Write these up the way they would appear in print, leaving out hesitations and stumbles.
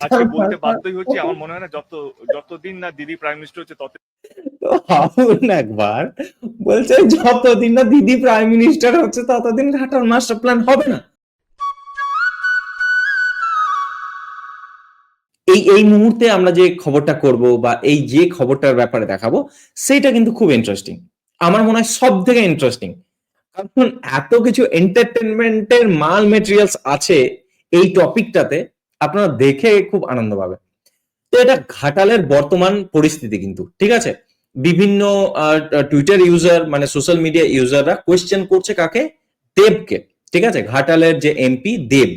আজকে বলতে বাধ্যই হচ্ছে। আমার মনে হয় না যতদিন না দিদি প্রাইম মিনিস্টার হচ্ছে তত ভাবুন একবার, বলছে যতদিন না দিদি প্রাইম মিনিস্টার হচ্ছে ততদিন ঘাটাল মাস্টার প্ল্যান হবে না। এই মুহূর্তে আমরা যে খবরটা করব বা এই যে খবরটার ব্যাপারে দেখাবো সেটা কিন্তু খুব ইন্টারেস্টিং। আমার মনে হয় সব থেকে ইন্টারেস্টিং, কারণ এত কিছু এন্টারটেনমেন্টের মাল মেটেরিয়ালস আছে এই টপিকটাতে, আপনারা দেখে খুব আনন্দ পাবে। তো এটা ঘাটালের বর্তমান পরিস্থিতি কিন্তু, ঠিক আছে। বিভিন্ন টুইটার ইউজার মানে সোশ্যাল মিডিয়া ইউজাররা কোয়েশ্চেন করছে কাকে? দেবকে, ঠিক আছে। ঘাটালের যে এমপি দেব,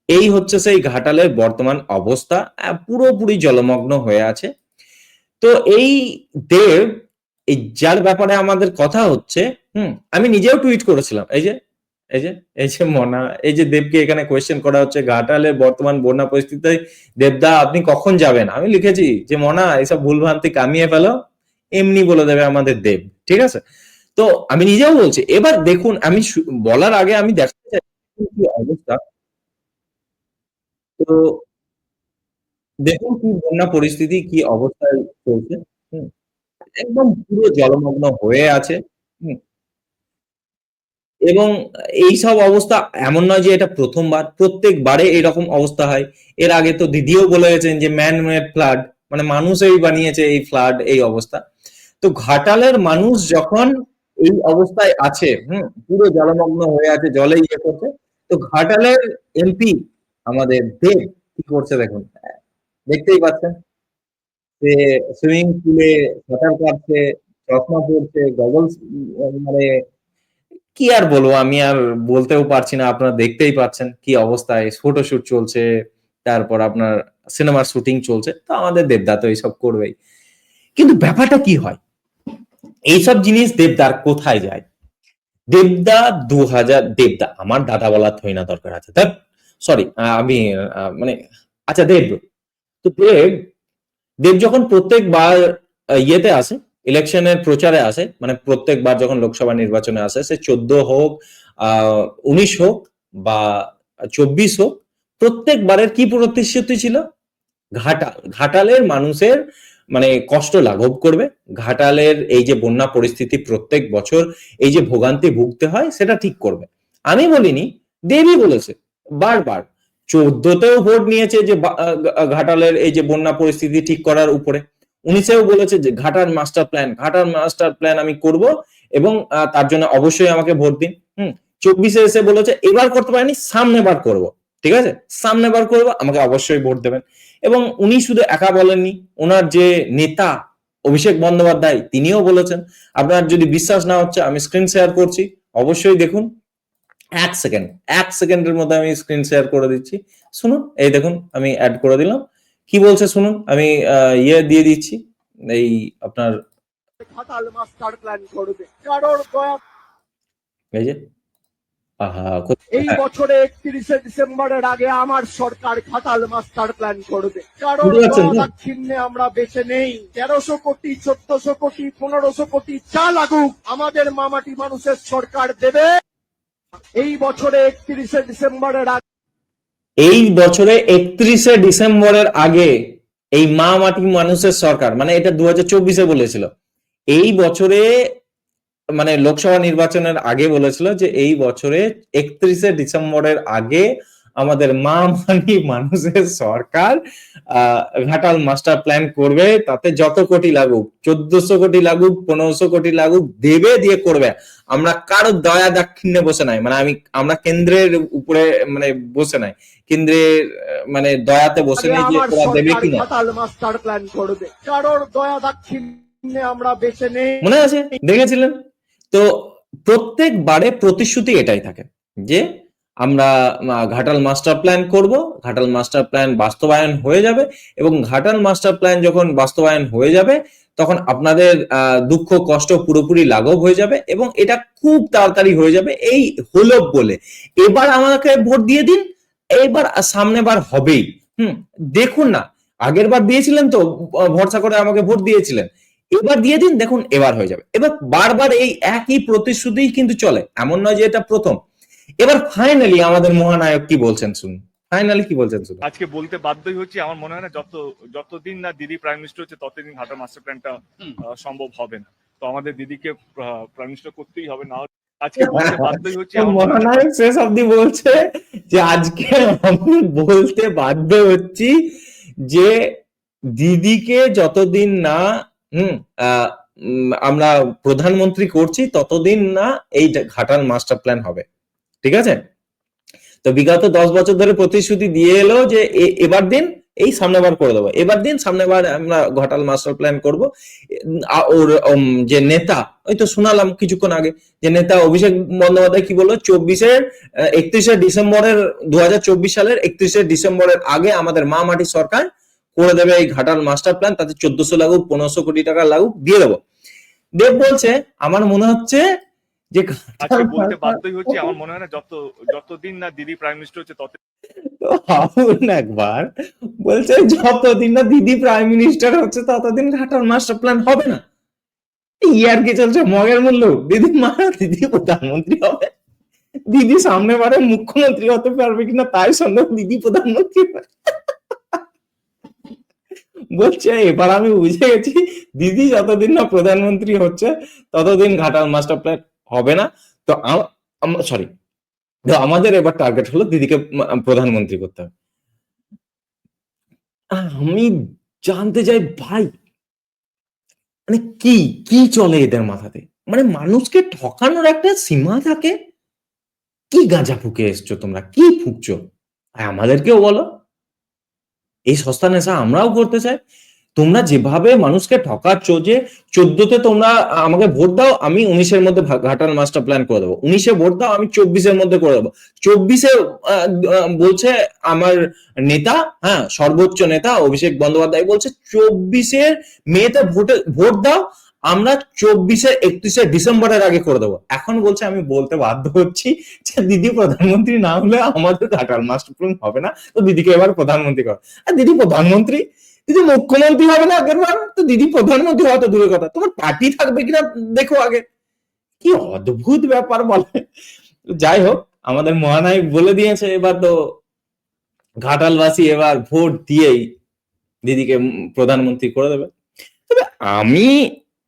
এই হচ্ছে সেই ঘাটালের বর্তমান অবস্থা, পুরোপুরি জলমগ্ন হয়ে আছে। তো এই দেব, এই যার ব্যাপারে আমাদের কথা হচ্ছে, আমি নিজেও টুইট করেছিলাম, এই যে মনা, এই যে দেবকে এখানে কোয়েশ্চেন করা হচ্ছে ঘাটালের বর্তমান বন্যা পরিস্থিতিতে দেবদা আপনি কখন যাবেন, আমি লিখেছি যে মনা এইসব ভুলভ্রান্তি কামিয়ে ফেলো, এমনি বলে দেবে আমাদের দেব, ঠিক আছে। তো আমি নিজেও বলছি, এবার দেখুন, আমি বলার আগে আমি দেখতে চাই কি অবস্থা। তো দেখুন কি বন্যা পরিস্থিতি, কি অবস্থায় চলছে। হুম, একদম পুরো জলমগ্ন হয়ে আছে। হুম, এবং এইসব অবস্থা এমন নয় যে এটা প্রথমবার, প্রত্যেকবারে এরকম অবস্থা হয়। এর আগে তো দিদিও বলে গেছেন যে ম্যান মেড ফ্লাড, মানে মানুষই বানিয়েছে এই ফ্লাড, এই অবস্থা। তো ঘাটালের মানুষ যখন এই অবস্থায় আছে, পুরো জলমগ্ন হয়ে আছে, জলে ইয়ে করছে, তো ঘাটালের এমপি আমাদের দেব কি করছে দেখুন, দেখতেই পাচ্ছেন যে সুইমিং পুলে সাঁতার কাটছে, চশমা পরছে, গগলস, মানে কি আর বলবো, আমি আর বলতেও পারছি না, আপনারা দেখতেই পাচ্ছেন কি অবস্থায়, ফটোশুট চলছে, তারপর আপনার সিনেমার শুটিং চলছে। তো আমাদের দেবদা তো এইসব করবেই, কিন্তু ব্যাপারটা কি হয়, এইসব জিনিস দেবদার কোথায় যায়? দেবদা 2000, দেবদা আমার দাদা বলার থই না দরকার আছে, সরি, আমি মানে, আচ্ছা দেব, তো দেব, দেব যখন প্রত্যেকবার ইয়েতে আসে, ইলেকশনের প্রচারে আসে, মানে প্রত্যেকবার যখন লোকসভা নির্বাচনে আসে, সে 14 হোক, 19 হোক বা 24 হোক, প্রত্যেকবারের কি প্রতিশ্রুতি ছিল? ঘাটালের মানুষের মানে কষ্ট লাঘব করবে, ঘাটালের এই যে বন্যা পরিস্থিতি প্রত্যেক বছর এই যে ভোগান্তি ভুগতে হয় সেটা ঠিক করবে। আমি বলিনি, দেবই বলেছে বারবার। 14তেও ভোট নিয়েছে যে ঘাটালের এই যে বন্যা পরিস্থিতি ঠিক করার উপরে, 19এও বলেছে যে ঘাটার মাস্টার প্ল্যান আমি করব এবং তার জন্য অবশ্যই আমাকে ভোট দিন। 24-এ এসে বলেছে এবার করতে পারিনি, সামনে বার করব, ঠিক আছে, সামনে বার করবো, আমাকে অবশ্যই ভোট দেবেন। এবং উনি শুধু একা বলেননি, ওনার যে নেতা অভিষেক বন্দ্যোপাধ্যায় তিনিও বলেছেন। আপনার যদি বিশ্বাস না হচ্ছে আমি স্ক্রিন শেয়ার করছি, অবশ্যই দেখুন। 1 সেকেন্ডের মধ্যে আমি স্ক্রিন শেয়ার করে দিচ্ছি, শুনুন। এই দেখুন আমি অ্যাড করে দিলাম, কি বলছে শুনুন। আমি ইয়ে দিয়ে দিচ্ছি, এই আপনার ঘাটাল মাস্টার প্ল্যান করবে, কারোর এই যে এই বছরে 31শে ডিসেম্বরের আগে আমার সরকার ঘাটাল মাস্টার প্ল্যান করবে, কারণ দাক্ষিণ্যে আমরা বেঁচে নেই। 1300 কোটি, 1400 কোটি, 1500 কোটি যা লাগুক আমাদের মামাটি মানুষের সরকার দেবে। এই বছরে 31শে ডিসেম্বরের আগে, এই বছরে 31শে ডিসেম্বরের আগে এই মা মাটি মানুষের সরকার, মানে এটা 2024-এ বলেছিল, এই বছরে মানে লোকসভা নির্বাচনের আগে বলেছিল যে এই বছরে 31শে ডিসেম্বরের আগে আমাদের মা মানি মানুষের সরকার ঘাটাল মাস্টার প্ল্যান করবে, তাতে যত কোটি লাগুক, 1400 কোটি লাগুক, 1500 কোটি লাগুক, দেবে, দিয়ে করবে। আমরা কারো দয়া দাক্ষিণ্যে বসে নাই, মানে আমরা কেন্দ্রের উপরে মানে বসে নাই, কেন্দ্রের মানে দয়াতে বসে নাই যে ওরা দেবে কিনা। ঘাটাল মাস্টার প্ল্যান করবে, কারোর দয়া দাক্ষিণ্যে আমরা বেঁচে নেই, মনে আছে, দেখেছিলেন তো। প্রত্যেকবারে প্রতিশ্রুতি এটাই থাকে যে আমরা ঘাটাল মাস্টার প্ল্যান করব, ঘাটাল মাস্টার প্ল্যান বাস্তবায়ন হয়ে যাবে, এবং ঘাটাল মাস্টার প্ল্যান যখন বাস্তবায়ন হয়ে যাবে তখন আপনাদের দুঃখ কষ্ট পুরোপুরি লাঘব হয়ে যাবে এবং এটা খুব তাড়াতাড়ি হয়ে যাবে, এই হলো বলে এবার আমাকে ভোট দিয়ে দিন, এবার সামনে বার হবেই। দেখুন না, আগের বার দিয়েছিলেন তো, ভরসা করে আমাকে ভোট দিয়েছিলেন, এবার দিয়ে দিন, দেখুন এবার হয়ে যাবে। এবার বারবার এই একই প্রতিশ্রুতি কিন্তু চলে, এমন নয় যে এটা প্রথম। এবার ফাইনালি আমাদের মহানায়ক কি বলছেন শুনুন। ফাইনালি কি বলছেন শুধু। আজকে বলতে বাধ্যই হচ্ছে, আমার মনে হয় না যতদিন না দিদি প্রাইম মিনিস্টার হচ্ছে ততদিন ঘাটাল মাস্টার প্ল্যানটা সম্ভব হবে না। তো আমাদের দিদিকে প্রাইম মিনিস্টার করতেই হবে, না হলে আজকে বলতে বাধ্যই হচ্ছে, আমার মনে হয় না মহানায়ক শেষ অব্দি বলছে যে আজকে আমি বলতে বাধ্য হচ্ছি যে দিদিকে যতদিন না হুম আমরা প্রধানমন্ত্রী করছি ততদিন না এই ঘাটাল মাস্টার প্ল্যান হবে। ঠিক আছে, তো বিগত 10 বছর ধরে প্রতিশ্রুতি দিয়ে এলো যে এবার দিন এই সামনেবার করে দেবো, এবার দিন সামনেবার আমরা ঘাটাল মাস্টার প্ল্যান করব। ওর যে নেতা, ওই তো শোনালাম কিছুক্ষণ আগে যে নেতা অভিষেক বন্দ্যোপাধ্যায় কি বললো, 31শে ডিসেম্বরের 2024 সালের 31শে ডিসেম্বরের আগে আমাদের মা মাটি সরকার করে দেবে এই ঘাটাল মাস্টার প্ল্যান, তাতে 1400 লাগুক 1500 কোটি টাকা লাগুক দিয়ে দেবো। দেব বলছে আমার মনে হচ্ছে যে আজকে বলতে বাধ্যই হচ্ছে, আমার মনে হয় না যতদিন না দিদি প্রাইম মিনিস্টার হচ্ছে তো ভাবুন একবার, বলছে যতদিন না দিদি প্রাইম মিনিস্টার হচ্ছে ততদিন ঘাটাল মাস্টার প্ল্যান হবে না। ইয়ার কি চলছে মগের মূল্য, দিদি দিদি প্রধানমন্ত্রী হবে, দিদি সামনে বারে মুখ্যমন্ত্রী হতে পারবে কিনা তাই সন্দেহ, দিদি প্রধানমন্ত্রী বলছে এবার আমি বুঝে গেছি দিদি যতদিন না প্রধানমন্ত্রী হচ্ছে ততদিন ঘাটাল মাস্টার প্ল্যান হবে না। তো সরি, আমাদের এবার টার্গেট হলো দিদিকে প্রধানমন্ত্রী করতে হবে। আমি জানতে চাই ভাই, মানে কি কি চলে এদের মাথাতে, মানে মানুষকে ঠকানোর একটা সীমা থাকে। কি গাঁজা ফুকে এসছো তোমরা, কি ফুকছো? আমাদেরকেও বলো, এই সস্তা নেশা আমরাও করতে চাই। তোমরা যেভাবে মানুষকে ঠকাচ্ছ যে 14তে তোমরা আমাকে ভোট দাও আমি 19-এর মধ্যে ঘাটাল মাস্টার প্ল্যান করে দেবো, 19-এ ভোট দাও আমি 24-এর মধ্যে করে দেবো, 24-এ বলছে আমার নেতা, হ্যাঁ সর্বোচ্চ নেতা অভিষেক বন্দ্যোপাধ্যায় বলছে 24-এর মেতে ভোট দাও আমরা 24-এ 31শে ডিসেম্বরের আগে করে দেবো। এখন বলছে আমি বলতে বাধ্য হচ্ছি যে দিদি প্রধানমন্ত্রী না হলে আমাদের ঘাটাল মাস্টার প্ল্যান হবে না, তো দিদিকে এবার প্রধানমন্ত্রী করো। আর দিদি প্রধানমন্ত্রী, দিদি মুখ্যমন্ত্রী হবে না আগের বার, তো দিদি প্রধানমন্ত্রী হওয়া তো দূরের কথা, তোমার পার্টি থাকবে কিনা দেখো আগে। কি অদ্ভুত ব্যাপার বলে। যাই হোক, আমাদের মহানায়ক বলে দিয়েছে এবার তো ঘাটালবাসী এবার ভোট দিয়েই দিদিকে প্রধানমন্ত্রী করে দেবে। তবে আমি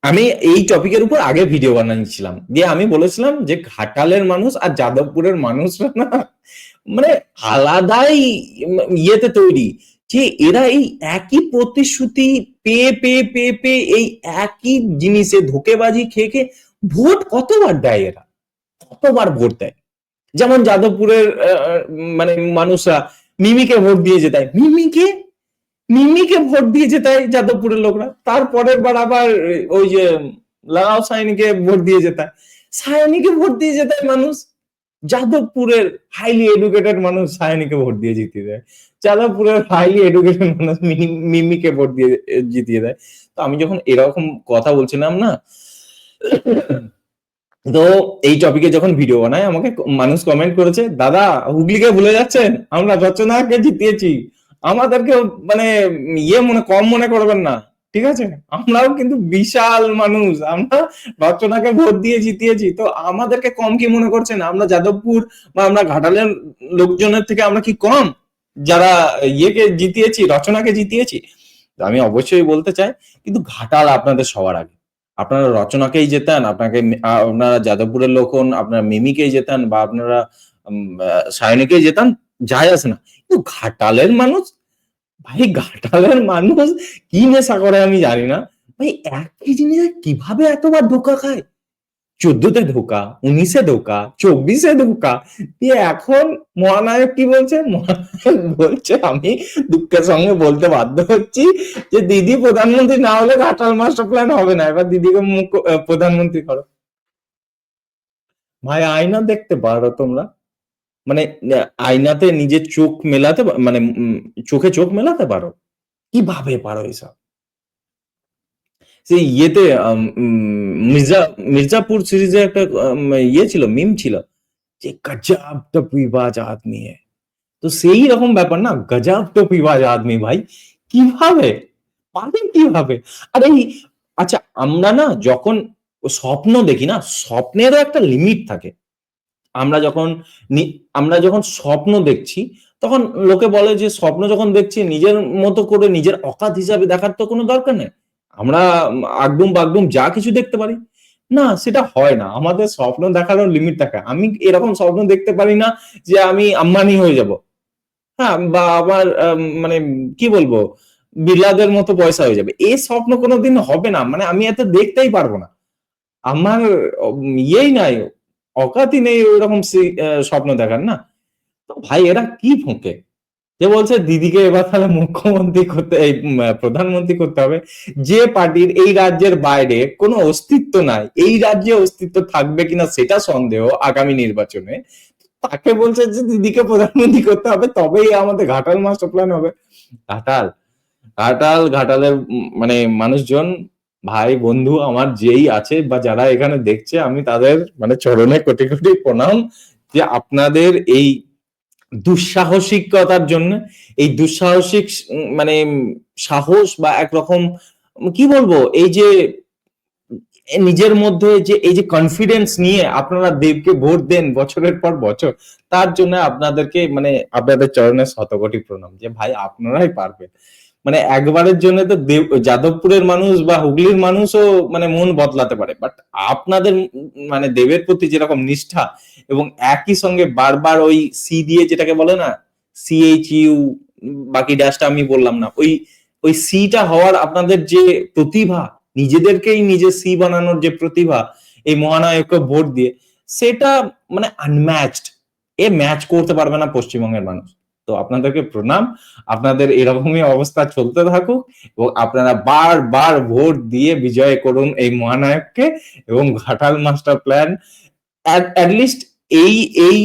আমি এই টপিকের উপর আগে ভিডিও বানিয়েছিলাম, দিয়ে আমি বলেছিলাম যে ঘাটালের মানুষ আর যাদবপুরের মানুষরা না মানে আলাদাই ইয়েতে তৈরি, যে এরা এই একই প্রতিশ্রুতি পেয়ে পেয়ে পেয়ে পেয়ে এই একই জিনিসে ধোকেবাজি খেয়ে খেয়ে ভোট কতবার দেয়, এরা কতবার ভোট দেয়। যেমন যাদবপুরের মানে মানুষরা মিমিকে ভোট দিয়ে যেতায়, মিমিকে ভোট দিয়ে যেতায় যাদবপুরের লোকরা, তারপরের বার আবার ওই যে লাগাও সায়নীকে ভোট দিয়ে যেতায়, সায়নীকে ভোট দিয়ে যেতায় মানুষ। যাদবপুরের হাইলি এডুকেটেড মানুষ সায়নীকে ভোট দিয়ে জিতিয়ে দেয়, যাদবপুরের হাইলি এডুকেটেড মানুষ মিমিকে ভোট দিয়ে জিতিয়ে দেয়। তো আমি যখন এরকম কথা বলছিলাম না, তো এই টপিকে যখন ভিডিও বানায় আমাকে মানুষ কমেন্ট করেছে, দাদা হুগলিকে ভুলে যাচ্ছেন, আমরা রচনাকে জিতিয়েছি, আমাদেরকে মানে কম মনে করবেন না, ঠিক আছে, আমরাও কিন্তু বিশাল মানুষ, আমরা রচনাকে ভোট দিয়ে জিতিয়েছি, তো আমাদেরকে কম কি মনে করছেন? আমরা যাদবপুর বা আমরা ঘাটালের লোকজনের থেকে আমরা কি কম, যারা ইয়েকে জিতিয়েছি, রচনাকে জিতিয়েছি? তো আমি অবশ্যই বলতে চাই, কিন্তু ঘাটাল আপনাদের সবার আগে। আপনারা রচনাকেই জেতান, আপনারা যাদবপুরের লোক হন, আপনারা মিমিকেই জেতান বা আপনারা সায়নীকেই জেতান, যায় আসে না। কিন্তু ঘাটালের মানুষ, ভাই ঘাটালের মানুষ কি নেশা করে আমি জানি না ভাই, একই জিনিস কিভাবে এতবার ধোকা খায়, 14তে ধোকা, 19-এ ধোকা, 24-এ ধোকা, দিয়ে এখন মহানায়ক কি বলছে, মহানায়ক বলছে আমি দুঃখের সঙ্গে বলতে বাধ্য হচ্ছি যে দিদি প্রধানমন্ত্রী না হলে ঘাটাল মাস্টার প্ল্যান হবে না, এবার দিদিকে প্রধানমন্ত্রী করো। ভাই আয়না দেখতে পারো তোমরা, মানে আয়নাতে নিজের চোখ মেলাতে মানে চোখে চোখ মেলাতে পারো, কিভাবে পারো এসব? সেই ইয়েতে মির্জাপুর সিরিজে একটা ইয়ে ছিল, মিম ছিল যে গজব টপিবাজ আদমি है, তো সেই রকম ব্যাপার না, গজব টপিবাজ আদমি ভাই, কিভাবে পারেন কিভাবে? আর এই আচ্ছা, আমরা না যখন স্বপ্ন দেখি না, স্বপ্নেরও একটা লিমিট থাকে। আমরা যখন স্বপ্ন দেখছি তখন লোকে বলে যে স্বপ্ন যখন দেখছি নিজের মতো করে নিজের অকাত হিসাবে দেখার তো কোনো দরকার নেই। আমরা আগডুম বাগডুম যা কিছু দেখতে পারি। না, সেটা হয় না। আমাদের স্বপ্ন দেখারও লিমিট থাকে। আমি এরকম স্বপ্ন দেখতে পারি না যে আমি আম্বানি হয়ে যাব। হ্যাঁ, বা আমার মানে কি বলবো, বিড়লাদের মতো পয়সা হয়ে যাবে। এই স্বপ্ন কোনোদিন হবে না। মানে আমি এত দেখতেই পারবো না। আমার ইয়েই নাই, অকাতই নেই ওইরকম স্বপ্ন দেখার না। তো ভাই এরা কি ফোঁকে? যে বলছে দিদিকে এবার তাহলে মুখ্যমন্ত্রী করতে এই প্রধানমন্ত্রী করতে হবে। যে পার্টির এই রাজ্যের বাইরে কোনো অস্তিত্ব নাই, এই রাজ্যে অস্তিত্ব থাকবে কিনা সেটা সন্দেহ আগামী নির্বাচনে, তাকে বলছে যে দিদিকে প্রধানমন্ত্রী করতে হবে, তবেই আমাদের ঘাটাল মাস্টার প্ল্যান হবে। ঘাটাল ঘাটালের মানে মানুষজন, ভাই বন্ধু আমার যেই আছে বা যারা এখানে দেখছে, আমি তাদের মানে চরণে কোটি কোটি প্রণাম যে আপনাদের এই দুঃসাহসিকতার জন্য, এই দুঃসাহসিক মানে সাহস বা একরকম কি বলবো, এই যে নিজের মধ্যে যে এই যে কনফিডেন্স নিয়ে আপনারা দেবকে ভোট দেন বছরের পর বছর, তার জন্য আপনাদেরকে মানে আপনাদের চরণে শতকোটি প্রণাম যে ভাই আপনারাই পারবেন। মানে একবারের জন্য তো যাদবপুরের মানুষ বা হুগলির মানুষও মানে মন বদলাতে পারে, বাট আপনাদের মানে দেবের প্রতি যেরকম নিষ্ঠা এবং একই সঙ্গে বারবার ওই সি দিয়ে যেটাকে বলে না, CHU, বাকি ড্যাশটা আমি বললাম না, ওই সিটা হওয়ার আপনাদের যে প্রতিভা, নিজেদেরকেই নিজে সি বানানোর যে প্রতিভা এই মহানায়ককে ভোট দিয়ে, সেটা মানে আনম্যাচড। এ ম্যাচ করতে পারবে না পশ্চিমবঙ্গের মানুষ। তো আপনাদেরকে প্রণাম। আপনাদের এরকমই অবস্থা চলতে থাকুক এবং আপনারা বারবার ভোট দিয়ে বিজয় করুন এই মহানায়ককে এবং ঘাটাল মাস্টার প্ল্যান অ্যাটলিস্ট এই এই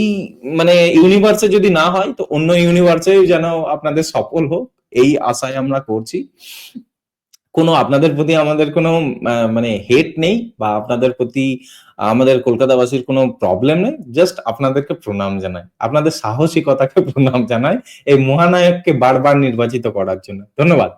মানে ইউনিভার্সে যদি না হয় তো অন্য ইউনিভার্সে যেন আপনাদের সফল হোক, এই আশায় আমরা করছি। কোনো আপনাদের প্রতি আমাদের কোনো মানে হেট নেই বা আপনাদের প্রতি আমাদের কলকাতাবাসীর কোনো প্রবলেম নেই। জাস্ট আপনাদেরকে প্রণাম জানাই, আপনাদের সাহসিকতাকে প্রণাম জানাই এই মহানায়ককে বারবার নির্বাচিত করার জন্য। ধন্যবাদ।